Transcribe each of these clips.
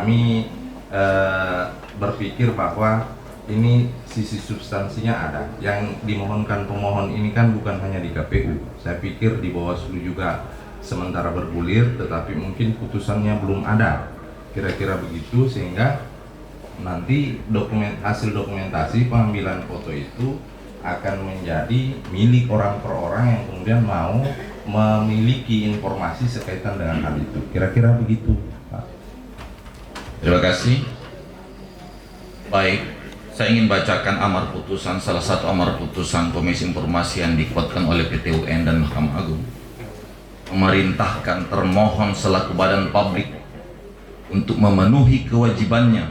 Kami berpikir bahwa ini sisi substansinya ada. Yang dimohonkan pemohon ini kan bukan hanya di KPU. Saya pikir di Bawaslu juga sementara bergulir, tetapi mungkin putusannya belum ada. Kira-kira begitu, sehingga nanti hasil dokumentasi pengambilan foto itu akan menjadi milik orang per orang yang kemudian mau memiliki informasi sekaitan dengan hal itu. Kira-kira begitu, Pak. Terima kasih. Baik, saya ingin bacakan amar putusan, salah satu amar putusan Komisi Informasi yang dikuatkan oleh PT UN dan Mahkamah Agung. Memerintahkan termohon selaku badan publik untuk memenuhi kewajibannya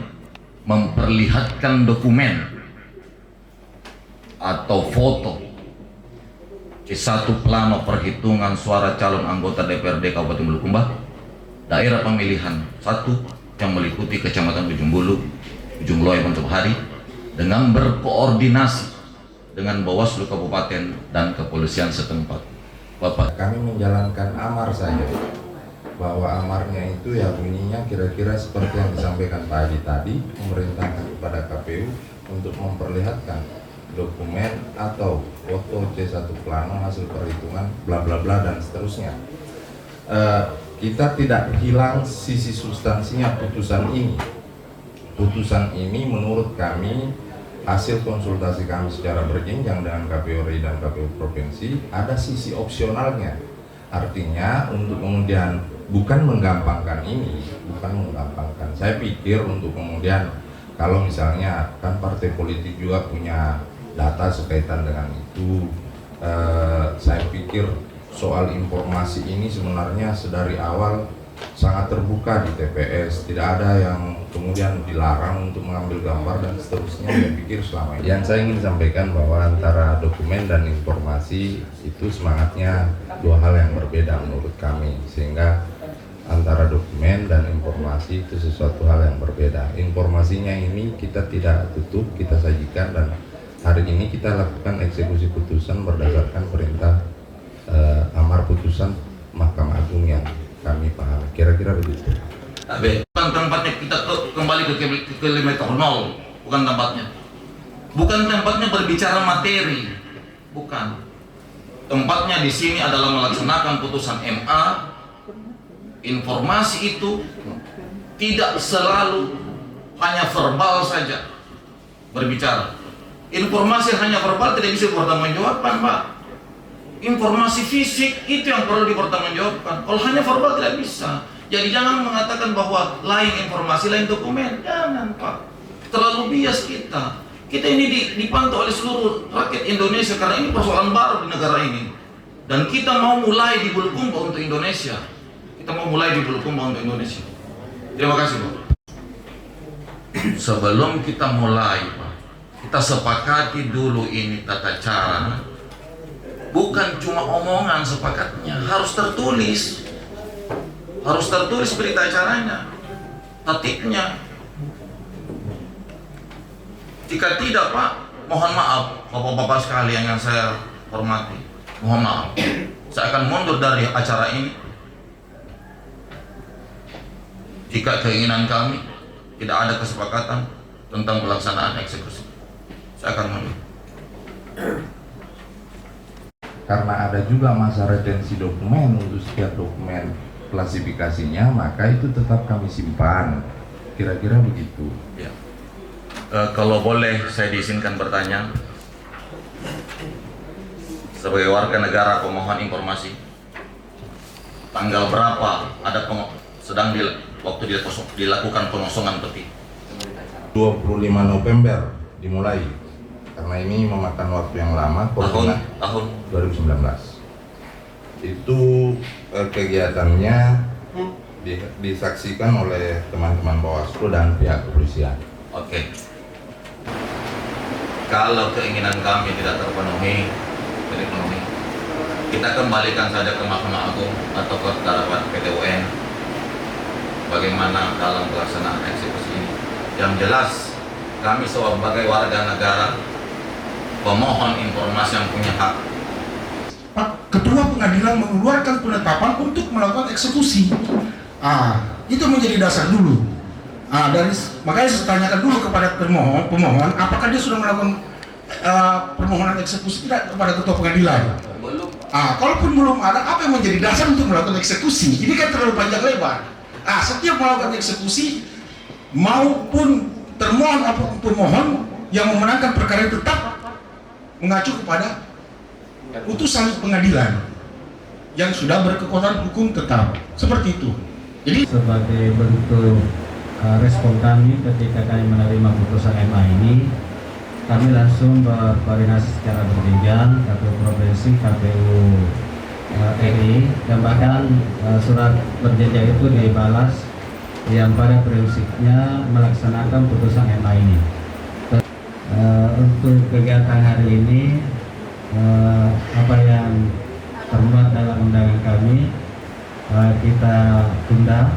memperlihatkan dokumen atau foto C1 plano perhitungan suara calon anggota DPRD Kabupaten Bulukumba daerah pemilihan 1 yang meliputi Kecamatan Ujung Bulu, Ujung Loy, Montopahari, dengan berkoordinasi dengan Bawaslu Kabupaten dan kepolisian setempat. Bapak, kami menjalankan amar saja, bahwa amarnya itu ya bunyinya kira-kira seperti yang disampaikan Pak Adi tadi, memerintahkan kepada KPU untuk memperlihatkan dokumen atau foto C1 plano hasil perhitungan bla bla bla dan seterusnya. Kita tidak hilang sisi substansinya putusan ini. Putusan ini menurut kami hasil konsultasi kami secara berjenjang dengan KPU RI dan KPU Provinsi ada sisi opsionalnya. Artinya untuk kemudian bukan menggampangkan ini, bukan menggampangkan. Saya pikir untuk kemudian kalau misalnya kan partai politik juga punya data sekaitan dengan itu, saya pikir soal informasi ini sebenarnya sedari awal sangat terbuka di TPS, tidak ada yang kemudian dilarang untuk mengambil gambar dan seterusnya. Saya pikir selama ini yang saya ingin sampaikan bahwa antara dokumen dan informasi itu semangatnya dua hal yang berbeda menurut kami, sehingga antara dokumen dan informasi itu sesuatu hal yang berbeda. Informasinya ini kita tidak tutup, kita sajikan, dan hari ini kita lakukan eksekusi putusan berdasarkan perintah amar putusan Mahkamah Agung yang kami pahami. Kira-kira begitu. tapi bukan tempatnya kita kembali ke kilometer 0, bukan tempatnya. Bukan tempatnya berbicara materi, bukan. Tempatnya di sini adalah melaksanakan putusan MA. Informasi itu tidak selalu hanya verbal saja berbicara. Informasi hanya verbal tidak bisa dipertanggungjawabkan, Pak. Informasi fisik itu yang perlu dipertanggungjawabkan. Kalau hanya verbal tidak bisa. Jadi jangan mengatakan bahwa lain informasi, lain dokumen. Jangan, Pak. Terlalu bias kita. Kita ini dipantau oleh seluruh rakyat Indonesia karena ini persoalan baru di negara ini. Dan kita mau mulai di Bulukumba untuk Indonesia. Kita mau mulai di Bulukumba untuk Indonesia. Terima kasih, Pak. Sebelum kita mulai, Pak, kita sepakati dulu ini tata cara. Bukan cuma omongan sepakatnya, harus tertulis. Harus tertulis berita acaranya, tatipnya. Jika tidak, Pak, mohon maaf Bapak-bapak sekalian yang saya hormati. Mohon maaf, saya akan mundur dari acara ini. Jika keinginan kami tidak ada kesepakatan tentang pelaksanaan eksekusi, saya akan mundur. Karena ada juga masa retensi dokumen untuk setiap dokumen klasifikasinya, maka itu tetap kami simpan. Kira-kira begitu. Ya. Kalau boleh saya diizinkan bertanya, sebagai warga negara pemohon informasi, tanggal berapa ada waktu dilakukan pengosongan peti? 25 November dimulai. Karena ini memakan waktu yang lama, tahun 2019. Itu kegiatannya disaksikan oleh teman-teman Bawaslu dan pihak kepolisian. Oke. Kalau keinginan kami tidak terpenuhi, kita kembalikan saja ke Mahkamah Agung atau ke hadapan PT UN bagaimana dalam pelaksanaan eksekusi ini. Yang jelas, kami sebagai warga negara pemohon informasi yang punya hak. Pak Ketua Pengadilan mengeluarkan penetapan untuk melakukan eksekusi. Itu menjadi dasar dulu. Makanya saya tanyakan dulu kepada pemohon, apakah dia sudah melakukan permohonan eksekusi tidak kepada ketua pengadilan? Belum. Kalaupun belum ada, apa yang menjadi dasar untuk melakukan eksekusi? Ini kan terlalu panjang lebar. Setiap melakukan eksekusi maupun termohon maupun pemohon yang memenangkan perkara itu tetap mengacu kepada putusan pengadilan yang sudah berkekuatan hukum tetap. Seperti itu. Jadi sebagai bentuk respon kami ketika kami menerima putusan MA ini, kami langsung berkoordinasi secara berjenjang KPU Provinsi, KPU RI, dan bahkan surat berjenjang itu dibalas yang pada prinsipnya melaksanakan putusan MA ini. Untuk kegiatan hari ini, apa yang termuat dalam undangan kami kita tunda